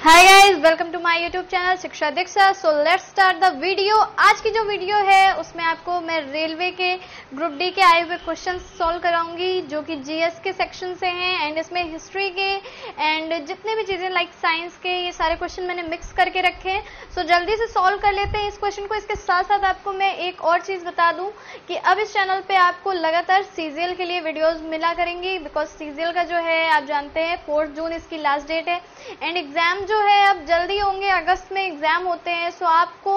Hi guys, welcome to my YouTube channel Shiksha Diksha. So let's start the video. आज की जो video है उसमें आपको मैं रेलवे के ग्रुप डी के आए हुए क्वेश्चन सॉल्व कराऊंगी जो कि जीएस के सेक्शन से हैं एंड इसमें हिस्ट्री के एंड जितने भी चीजें लाइक साइंस के ये सारे क्वेश्चन मैंने मिक्स करके रखे हैं। सो जल्दी से सॉल्व कर लेते हैं इस क्वेश्चन को। इसके साथ साथ आपको मैं एक और चीज बता दूं कि अब इस चैनल पे आपको लगातार सीजीएल के लिए वीडियोज मिला करेंगी बिकॉज सीजीएल का जो है आप जानते हैं 4 जून इसकी लास्ट डेट है एंड एग्जाम जो है अब जल्दी होंगे, अगस्त में एग्जाम होते हैं। सो आपको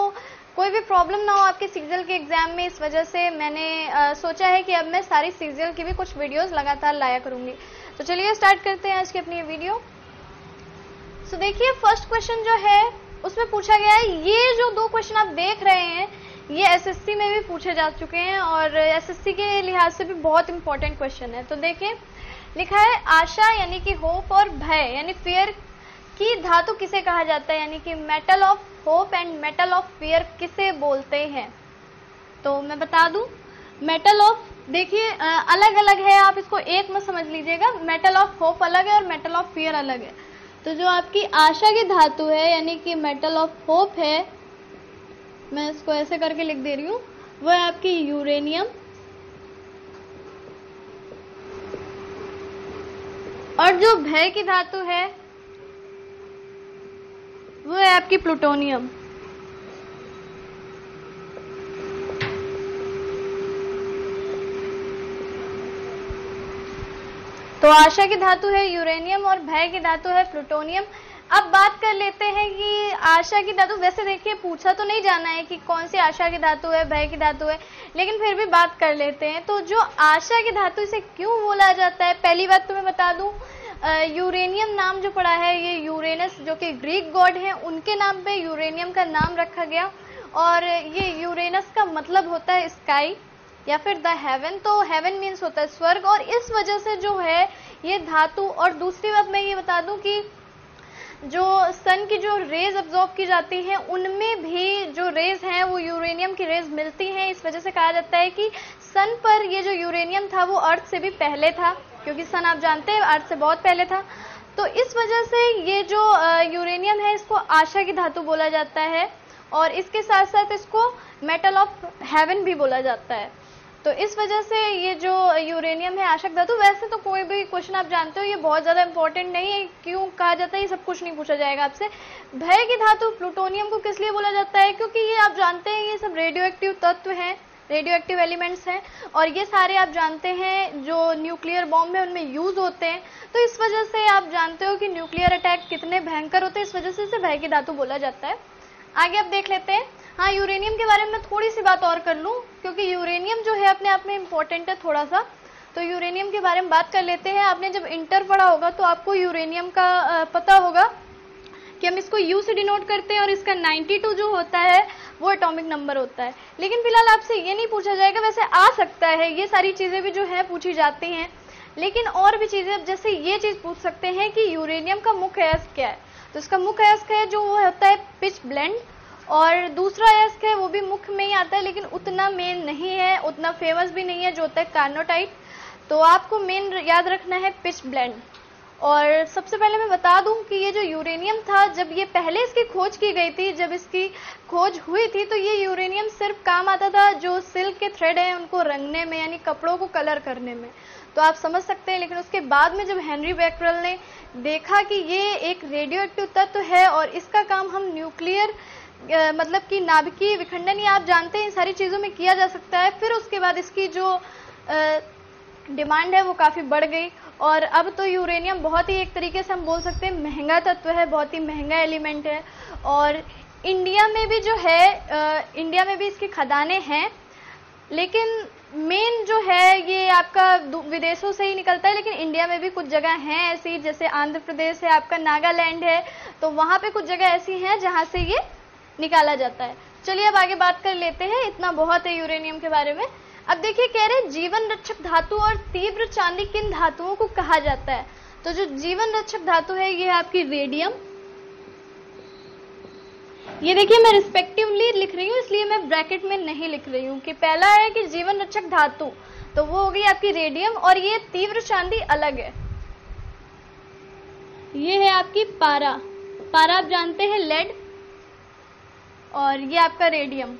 कोई भी प्रॉब्लम ना हो आपके सीजीएल के एग्जाम में, इस वजह से मैंने सोचा है कि अब मैं सारी सीजीएल की भी कुछ वीडियोस लगातार लाया करूंगी। तो चलिए स्टार्ट करते हैं आज की अपनी वीडियो। सो देखिए फर्स्ट क्वेश्चन जो है उसमें पूछा गया है, ये जो दो क्वेश्चन आप देख रहे हैं ये एसएससी में भी पूछे जा चुके हैं और एसएससी के लिहाज से भी बहुत इंपॉर्टेंट क्वेश्चन है। तो देखिए लिखा है आशा यानी कि होप और भय यानी फियर की धातु किसे कहा जाता है, यानी कि metal of hope and metal of fear किसे बोलते हैं। तो मैं बता दूं मेटल ऑफ देखिए अलग अलग है, आप इसको एक में समझ लीजिएगा। मेटल ऑफ होप अलग है और मेटल ऑफ फियर अलग है। तो जो आपकी आशा की धातु है यानी कि मेटल ऑफ होप है, मैं इसको ऐसे करके लिख दे रही हूं, वो है आपकी यूरेनियम और जो भय की धातु है वो है आपकी प्लूटोनियम। तो आशा की धातु है यूरेनियम और भय की धातु है प्लूटोनियम। अब बात कर लेते हैं कि आशा की धातु, वैसे देखिए पूछा तो नहीं जाना है कि कौन सी आशा की धातु है भय की धातु है, लेकिन फिर भी बात कर लेते हैं। तो जो आशा की धातु इसे क्यों बोला जाता है, पहली बात तो मैं बता दूं यूरेनियम नाम जो पड़ा है ये यूरेनस जो कि ग्रीक गॉड है उनके नाम पे यूरेनियम का नाम रखा गया और ये यूरेनस का मतलब होता है स्काई या फिर द हेवन। तो हेवन मीन्स होता है स्वर्ग और इस वजह से जो है ये धातु। और दूसरी बात मैं ये बता दूं कि जो सन की जो रेज अब्जॉर्ब की जाती हैं उनमें भी जो रेज हैं वो यूरेनियम की रेज मिलती हैं। इस वजह से कहा जाता है कि सन पर ये जो यूरेनियम था वो अर्थ से भी पहले था, क्योंकि सन आप जानते हैं अर्थ से बहुत पहले था। तो इस वजह से ये जो यूरेनियम है इसको आशा की धातु बोला जाता है और इसके साथ साथ इसको मेटल ऑफ हेवन भी बोला जाता है। तो इस वजह से ये जो यूरेनियम है आशा की धातु। वैसे तो कोई भी क्वेश्चन आप जानते हो ये बहुत ज्यादा इंपॉर्टेंट नहीं है, क्यों कहा जाता है ये सब कुछ नहीं पूछा जाएगा आपसे। भय की धातु प्लूटोनियम को किस लिए बोला जाता है, क्योंकि ये आप जानते हैं ये सब रेडियो एक्टिव तत्व हैं, रेडियो एक्टिव एलिमेंट्स हैं और ये सारे आप जानते हैं जो न्यूक्लियर बॉम्ब है उनमें यूज होते हैं। तो इस वजह से आप जानते हो कि न्यूक्लियर अटैक कितने भयंकर होते हैं, इस वजह से इसे भय की धातु बोला जाता है। आगे आप देख लेते हैं। हाँ, यूरेनियम के बारे में थोड़ी सी बात और कर लूं क्योंकि यूरेनियम जो है अपने आप में इम्पोर्टेंट है थोड़ा सा। तो यूरेनियम के बारे में बात कर लेते हैं। आपने जब इंटर पढ़ा होगा तो आपको यूरेनियम का पता होगा कि हम इसको U से डिनोट करते हैं और इसका 92 जो होता है वो एटॉमिक नंबर होता है। लेकिन फिलहाल आपसे ये नहीं पूछा जाएगा, वैसे आ सकता है ये सारी चीजें भी जो है पूछी जाती हैं, लेकिन और भी चीजें जैसे ये चीज पूछ सकते हैं कि यूरेनियम का मुख्य अयस्क क्या है। तो इसका मुख्य अयस्क है जो वो होता है पिच ब्लेंड और दूसरा अयस्क है वो भी मुख्य में ही आता है लेकिन उतना मेन नहीं है, उतना फेमस भी नहीं है, जो होता है कार्नोटाइट। तो आपको मेन याद रखना है पिच ब्लेंड। और सबसे पहले मैं बता दूं कि ये जो यूरेनियम था जब ये पहले इसकी खोज की गई थी, जब इसकी खोज हुई थी तो ये यूरेनियम सिर्फ काम आता था जो सिल्क के थ्रेड हैं उनको रंगने में यानी कपड़ों को कलर करने में। तो आप समझ सकते हैं। लेकिन उसके बाद में जब हेनरी बैकरल ने देखा कि ये एक रेडियो एक्टिव तत्व है और इसका काम हम न्यूक्लियर मतलब कि नाभिकीय विखंडन या आप जानते हैं इन सारी चीजों में किया जा सकता है, फिर उसके बाद इसकी जो डिमांड है वो काफी बढ़ गई और अब तो यूरेनियम बहुत ही एक तरीके से हम बोल सकते हैं महंगा तत्व है, बहुत ही महंगा एलिमेंट है। और इंडिया में भी जो है इंडिया में भी इसकी खदानें हैं, लेकिन मेन जो है ये आपका विदेशों से ही निकलता है, लेकिन इंडिया में भी कुछ जगह हैं ऐसी, जैसे आंध्र प्रदेश है, आपका नागालैंड है, तो वहां पे कुछ जगह ऐसी हैं जहां से ये निकाला जाता है। चलिए अब आगे बात कर लेते हैं, इतना बहुत है यूरेनियम के बारे में। अब देखिए कह रहे जीवन रक्षक धातु और तीव्र चांदी किन धातुओं को कहा जाता है। तो जो जीवन रक्षक धातु है ये है आपकी रेडियम। ये देखिए मैं रिस्पेक्टिवली लिख रही हूँ इसलिए मैं ब्रैकेट में नहीं लिख रही हूँ कि पहला है कि जीवन रक्षक धातु तो वो हो गई आपकी रेडियम और ये तीव्र चांदी अलग है, ये है आपकी पारा। पारा आप जानते हैं लेड, और ये आपका रेडियम।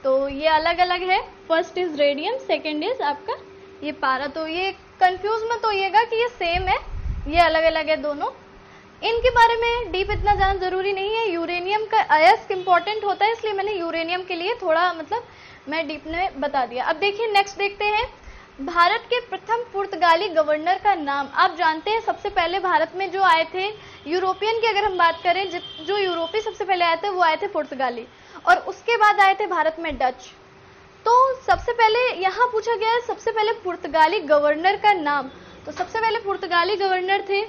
तो ये अलग अलग है, first is radium, second is आपका ये पारा। तो ये कंफ्यूज मत होइएगा कि ये सेम है, ये अलग अलग है दोनों। इनके बारे में डीप इतना जानना जरूरी नहीं है। यूरेनियम का अयस्क इंपॉर्टेंट होता है, इसलिए मैंने यूरेनियम के लिए थोड़ा मतलब मैं डीप में बता दिया। अब देखिए नेक्स्ट देखते हैं, भारत के प्रथम पुर्तगाली गवर्नर का नाम। आप जानते हैं सबसे पहले भारत में जो आए थे यूरोपियन की अगर हम बात करें, जो यूरोपी सबसे पहले आए थे वो आए थे पुर्तगाली, और उसके बाद आए थे भारत में डच। तो सबसे पहले यहाँ पूछा गया है सबसे पहले पुर्तगाली गवर्नर का नाम। तो सबसे पहले पुर्तगाली गवर्नर थे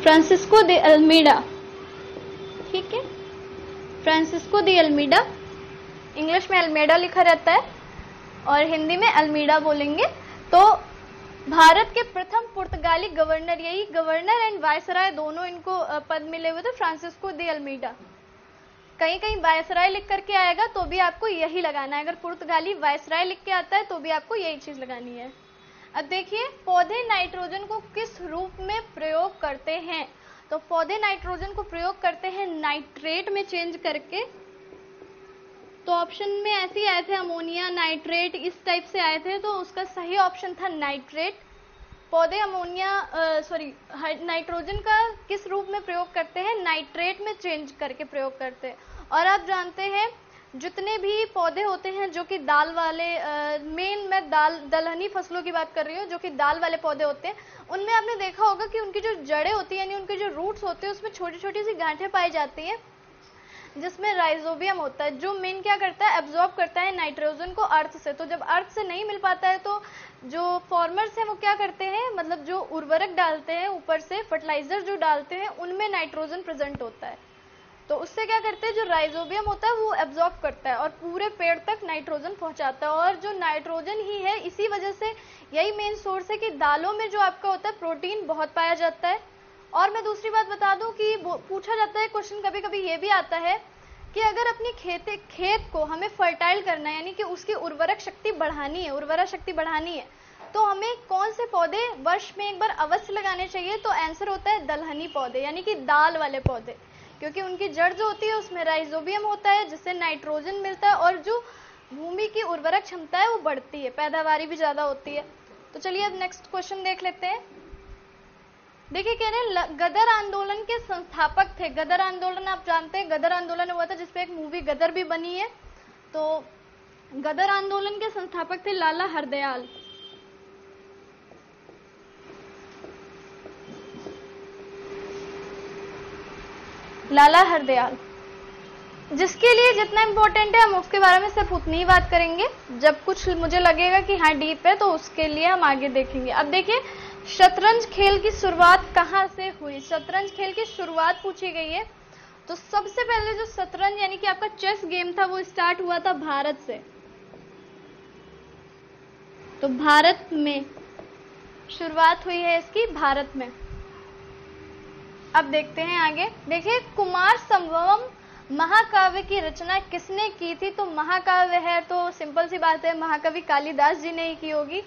फ्रांसिस्को दे अल्मीडा, ठीक है, फ्रांसिस्को दे अल्मीडा। इंग्लिश में अल्मेडा लिखा रहता है और हिंदी में अल्मीडा बोलेंगे। तो भारत के प्रथम पुर्तगाली गवर्नर, यही गवर्नर एंड वायसराय दोनों इनको पद मिले हुए थे, फ्रांसिस्को दे अल्मीडा। कहीं कहीं वायसराय लिख करके आएगा तो भी आपको यही लगाना है, अगर पुर्तगाली वायसराय लिख के आता है तो भी आपको यही चीज लगानी है। अब देखिए, पौधे नाइट्रोजन को किस रूप में प्रयोग करते हैं। तो पौधे नाइट्रोजन को प्रयोग करते हैं नाइट्रेट में चेंज करके। तो ऑप्शन में ऐसे ही आए थे, अमोनिया, नाइट्रेट, इस टाइप से आए थे, तो उसका सही ऑप्शन था नाइट्रेट। पौधे नाइट्रोजन का किस रूप में प्रयोग करते हैं, नाइट्रेट में चेंज करके प्रयोग करते हैं। और आप जानते हैं जितने भी पौधे होते हैं जो कि दाल वाले, मेन मैं दलहनी फसलों की बात कर रही हूँ, जो कि दाल वाले पौधे होते हैं, उनमें आपने देखा होगा कि उनकी जो जड़ें होती हैं, यानी उनके जो रूट्स होते हैं, उसमें छोटी छोटी सी गांठें पाई जाती हैं जिसमें राइजोबियम होता है, जो मेन क्या करता है, एब्जॉर्ब करता है नाइट्रोजन को अर्थ से। तो जब अर्थ से नहीं मिल पाता है तो जो फार्मर्स हैं वो क्या करते हैं, मतलब जो उर्वरक डालते हैं ऊपर से, फर्टिलाइजर जो डालते हैं, उनमें नाइट्रोजन प्रेजेंट होता है। तो उससे क्या करते हैं, जो राइजोबियम होता है वो एब्जॉर्ब करता है और पूरे पेड़ तक नाइट्रोजन पहुंचाता है। और जो नाइट्रोजन ही है, इसी वजह से यही मेन सोर्स है कि दालों में जो आपका होता है प्रोटीन बहुत पाया जाता है। और मैं दूसरी बात बता दूं कि पूछा जाता है क्वेश्चन, कभी कभी ये भी आता है कि अगर अपनी खेत को हमें फर्टाइल करना है, यानी कि उसकी उर्वरक शक्ति बढ़ानी है, तो हमें कौन से पौधे वर्ष में एक बार अवश्य लगाने चाहिए। तो आंसर होता है दलहनी पौधे, यानी कि दाल वाले पौधे, क्योंकि उनकी जड़ जो होती है उसमें राइजोबियम होता है, जिससे नाइट्रोजन मिलता है और जो भूमि की उर्वरक क्षमता है वो बढ़ती है, पैदावारी भी ज्यादा होती है। तो चलिए अब नेक्स्ट क्वेश्चन देख लेते हैं। देखिए, कह रहे हैं गदर आंदोलन के संस्थापक थे। गदर आंदोलन आप जानते हैं, गदर आंदोलन हुआ था जिसपे एक मूवी गदर भी बनी है। तो गदर आंदोलन के संस्थापक थे लाला हरदयाल। लाला हरदयाल, जिसके लिए जितना इम्पोर्टेंट है हम उसके बारे में सिर्फ उतनी ही बात करेंगे, जब कुछ मुझे लगेगा कि हाँ डीप है तो उसके लिए हम आगे देखेंगे। अब देखिए, शतरंज खेल की शुरुआत कहाँ से हुई। शतरंज खेल की शुरुआत पूछी गई है। तो सबसे पहले जो शतरंज यानी कि आपका चेस गेम था वो स्टार्ट हुआ था भारत से। तो भारत में शुरुआत हुई है इसकी, भारत में। अब देखते हैं आगे। देखिए, कुमार संभवम महाकाव्य की रचना किसने की थी। तो महाकाव्य है तो सिंपल सी बात है, महाकवि कालिदास जी ने ही की होगी।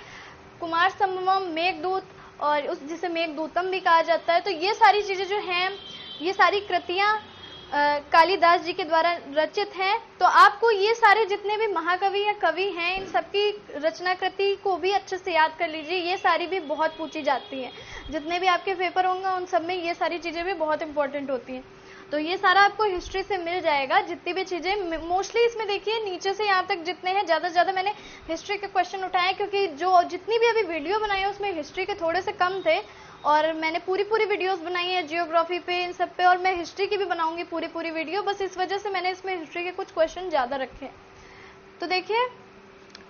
कुमार संभवम, मेघदूत, और उस जिसे मेघदूतम भी कहा जाता है। तो ये सारी चीजें जो हैं, ये सारी कृतियां कालिदास जी के द्वारा रचित हैं। तो आपको ये सारे जितने भी महाकवि या कवि हैं, इन सबकी रचना कृति को भी अच्छे से याद कर लीजिए। ये सारी भी बहुत पूछी जाती हैं, जितने भी आपके पेपर होंगे उन सब में ये सारी चीजें भी बहुत इंपॉर्टेंट होती हैं। तो ये सारा आपको हिस्ट्री से मिल जाएगा, जितनी भी चीजें। मोस्टली इसमें देखिए नीचे से यहाँ तक जितने हैं, ज्यादा से ज्यादा मैंने हिस्ट्री के क्वेश्चन उठाए, क्योंकि जो जितनी भी अभी वीडियो बनाई है उसमें हिस्ट्री के थोड़े से कम थे, और मैंने पूरी वीडियोस बनाई है जियोग्राफी पे, इन सब पे, और मैं हिस्ट्री की भी बनाऊंगी पूरी वीडियो। बस इस वजह से मैंने इसमें हिस्ट्री के कुछ क्वेश्चन ज्यादा रखे। तो देखिए,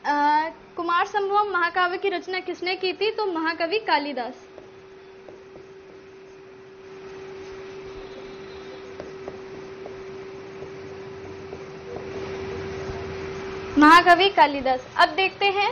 कुमार संभवम महाकाव्य की रचना किसने की थी। तो महाकवि कालिदास। महाकवि कालिदास। अब देखते हैं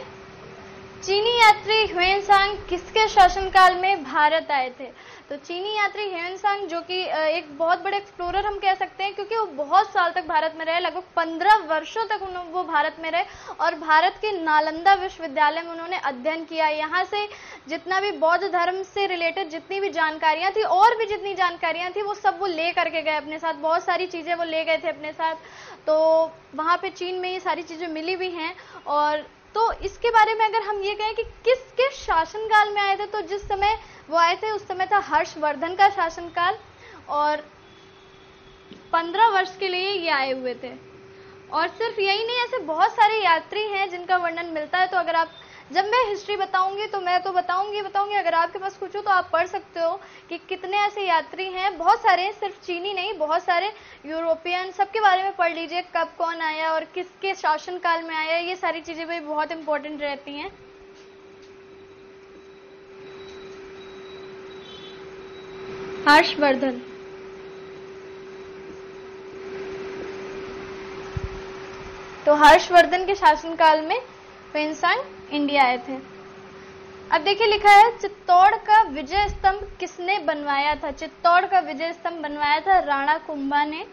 चीनी यात्री ह्वेनसांग किसके शासनकाल में भारत आए थे? तो चीनी यात्री ह्वेनसांग जो कि एक बहुत बड़े एक्सप्लोरर हम कह सकते हैं, क्योंकि वो बहुत साल तक भारत में रहे, लगभग 15 वर्षों तक वो भारत में रहे और भारत के नालंदा विश्वविद्यालय में उन्होंने अध्ययन किया। यहाँ से जितना भी बौद्ध धर्म से रिलेटेड जितनी भी जानकारियां थी और भी जितनी जानकारियां थी वो सब वो ले करके गए अपने साथ, बहुत सारी चीजें वो ले गए थे अपने साथ। तो वहां पे चीन में ये सारी चीजें मिली भी हैं। और तो इसके बारे में अगर हम ये कहें कि किसके शासनकाल में आए थे, तो जिस समय वो आए थे उस समय था हर्षवर्धन का शासनकाल और 15 वर्ष के लिए ये आए हुए थे। और सिर्फ यही नहीं, ऐसे बहुत सारे यात्री हैं जिनका वर्णन मिलता है। तो अगर आप, जब मैं हिस्ट्री बताऊंगी तो मैं तो बताऊंगी, अगर आपके पास कुछ हो तो आप पढ़ सकते हो कि कितने ऐसे यात्री हैं, बहुत सारे, सिर्फ चीनी नहीं, बहुत सारे यूरोपियन, सबके बारे में पढ़ लीजिए, कब कौन आया और किसके शासनकाल में आया, ये सारी चीजें भी बहुत इंपॉर्टेंट रहती हैं। हर्षवर्धन, तो हर्षवर्धन के शासनकाल में ह्वेनसांग इंडिया आए थे। अब देखिए लिखा है चित्तौड़ का विजय स्तंभ किसने बनवाया था? चित्तौड़ का विजय स्तंभ बनवाया था राणा कुंभा ने।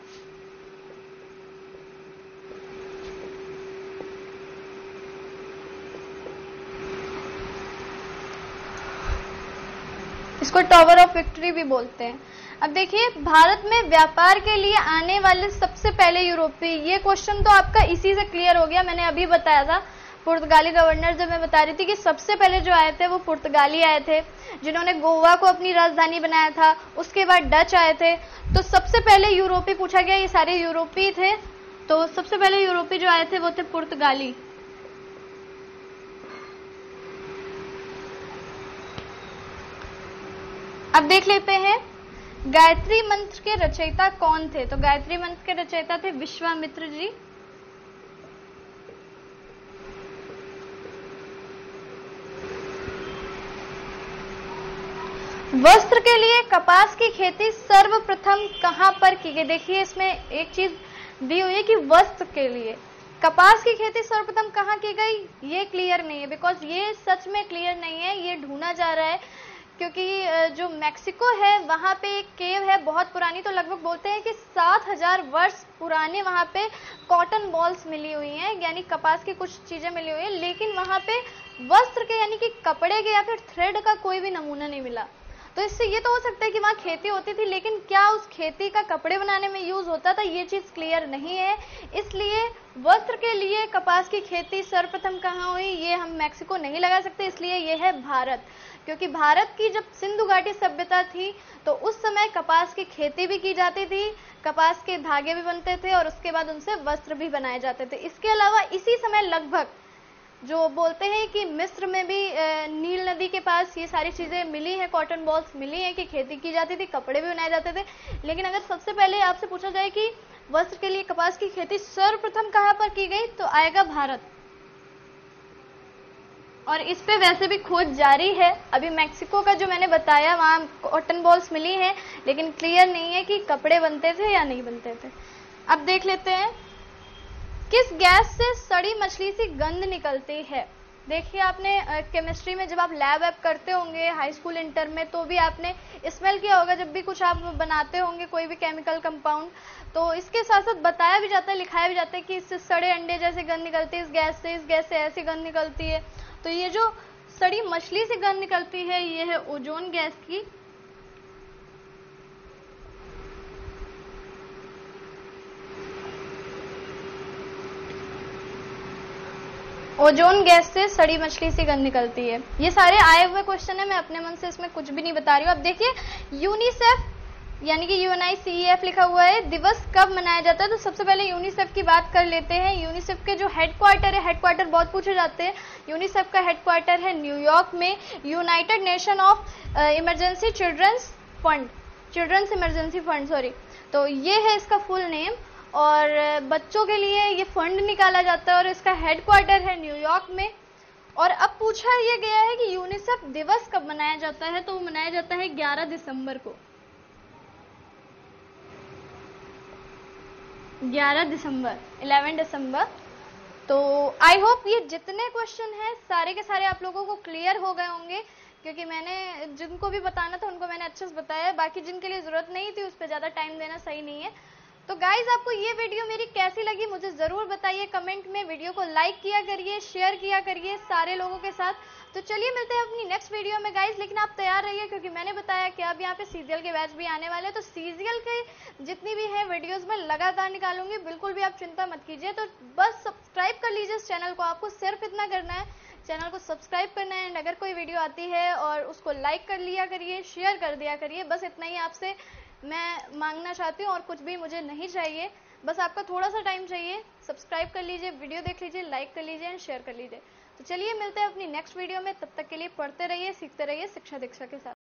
इसको टावर ऑफ विक्ट्री भी बोलते हैं। अब देखिए भारत में व्यापार के लिए आने वाले सबसे पहले यूरोपीय, ये क्वेश्चन तो आपका इसी से क्लियर हो गया, मैंने अभी बताया था। पुर्तगाली गवर्नर, जब मैं बता रही थी कि सबसे पहले जो आए थे वो पुर्तगाली आए थे, जिन्होंने गोवा को अपनी राजधानी बनाया था। उसके बाद डच आए थे। तो सबसे पहले यूरोपीय पूछा गया, ये सारे यूरोपीय थे। तो सबसे पहले यूरोपीय जो आए थे वो थे पुर्तगाली। अब देख लेते हैं गायत्री मंत्र के रचयिता कौन थे? तो गायत्री मंत्र के रचयिता थे विश्वामित्र जी। वस्त्र के लिए कपास की खेती सर्वप्रथम कहां पर की गई? देखिए इसमें एक चीज दी हुई है कि वस्त्र के लिए कपास की खेती सर्वप्रथम कहां की गई, ये क्लियर नहीं है, बिकॉज ये सच में क्लियर नहीं है, ये ढूंढा जा रहा है। क्योंकि जो मैक्सिको है वहां पे एक केव है बहुत पुरानी, तो लगभग बोलते हैं कि 7000 वर्ष पुराने वहां पे कॉटन बॉल्स मिली हुई हैं, यानी कपास की कुछ चीजें मिली हुई हैं, लेकिन वहां पे वस्त्र के यानी कि कपड़े के या फिर थ्रेड का कोई भी नमूना नहीं मिला। तो इससे ये तो हो सकता है कि वहां खेती होती थी, लेकिन क्या उस खेती का कपड़े बनाने में यूज होता था, ये चीज क्लियर नहीं है। इसलिए वस्त्र के लिए कपास की खेती सर्वप्रथम कहाँ हुई, ये हम मैक्सिको नहीं लगा सकते, इसलिए ये है भारत। क्योंकि भारत की जब सिंधु घाटी सभ्यता थी तो उस समय कपास की खेती भी की जाती थी, कपास के धागे भी बनते थे और उसके बाद उनसे वस्त्र भी बनाए जाते थे। इसके अलावा इसी समय लगभग जो बोलते हैं कि मिस्र में भी नील नदी के पास ये सारी चीजें मिली हैं, कॉटन बॉल्स मिली हैं कि खेती की जाती थी, कपड़े भी बनाए जाते थे। लेकिन अगर सबसे पहले आपसे पूछा जाए कि वस्त्र के लिए कपास की खेती सर्वप्रथम कहां पर की गई, तो आएगा भारत। और इस पे वैसे भी खोज जारी है। अभी मैक्सिको का जो मैंने बताया वहां कॉटन बॉल्स मिली हैं, लेकिन क्लियर नहीं है कि कपड़े बनते थे या नहीं बनते थे। अब देख लेते हैं किस गैस से सड़ी मछली सी गंध निकलती है। देखिए आपने केमिस्ट्री में जब आप लैब ऐप करते होंगे हाई स्कूल इंटर में, तो भी आपने स्मेल किया होगा जब भी कुछ आप बनाते होंगे कोई भी केमिकल कंपाउंड, तो इसके साथ साथ बताया भी जाता है, लिखाया भी जाता है कि इससे सड़े अंडे जैसे गंध निकलती है, इस गैस से ऐसी गंध निकलती है। तो ये जो सड़ी मछली से गंध निकलती है ये है ओजोन गैस की। ओजोन गैस से सड़ी मछली से गंध निकलती है। ये सारे आए हुए क्वेश्चन है, मैं अपने मन से इसमें कुछ भी नहीं बता रही हूँ। अब देखिए यूनिसेफ यानी कि UNICEF लिखा हुआ है, दिवस कब मनाया जाता है? तो सबसे पहले यूनिसेफ की बात कर लेते हैं। यूनिसेफ के जो हेडक्वार्टर है, हेडक्वार्टर बहुत पूछे जाते हैं, यूनिसेफ का हेडक्वार्टर है न्यूयॉर्क में। United Nation of emergency children's fund, children's emergency fund sorry, तो ये है इसका फुल नेम। और बच्चों के लिए ये फंड निकाला जाता है और इसका हेडक्वार्टर है न्यूयॉर्क में। और अब पूछा ये गया है कि यूनिसेफ दिवस कब मनाया जाता है, तो वो मनाया जाता है 11 दिसंबर को। 11 दिसंबर, 11 दिसंबर। तो आई होप ये जितने क्वेश्चन हैं सारे के सारे आप लोगों को क्लियर हो गए होंगे, क्योंकि मैंने जिनको भी बताना था उनको मैंने अच्छे से बताया। बाकी जिनके लिए ज़रूरत नहीं थी उस पर ज़्यादा टाइम देना सही नहीं है। तो गाइज आपको ये वीडियो मेरी कैसी लगी मुझे ज़रूर बताइए कमेंट में। वीडियो को लाइक किया करिए, शेयर किया करिए सारे लोगों के साथ। तो चलिए मिलते हैं अपनी नेक्स्ट वीडियो में गाइज, लेकिन आप तैयार रहिए क्योंकि मैंने बताया कि अब यहाँ पे सीजीएल के बैच भी आने वाले हैं। तो सीजीएल के जितनी भी है वीडियोस मैं लगातार निकालूंगी, बिल्कुल भी आप चिंता मत कीजिए। तो बस सब्सक्राइब कर लीजिए इस चैनल को, आपको सिर्फ इतना करना है, चैनल को सब्सक्राइब करना है। एंड अगर कोई वीडियो आती है और उसको लाइक कर लिया करिए, शेयर कर दिया करिए, बस इतना ही आपसे मैं मांगना चाहती हूँ और कुछ भी मुझे नहीं चाहिए। बस आपका थोड़ा सा टाइम चाहिए, सब्सक्राइब कर लीजिए, वीडियो देख लीजिए, लाइक कर लीजिए एंड शेयर कर लीजिए। तो चलिए मिलते हैं अपनी नेक्स्ट वीडियो में, तब तक के लिए पढ़ते रहिए, सीखते रहिए शिक्षा दीक्षा के साथ।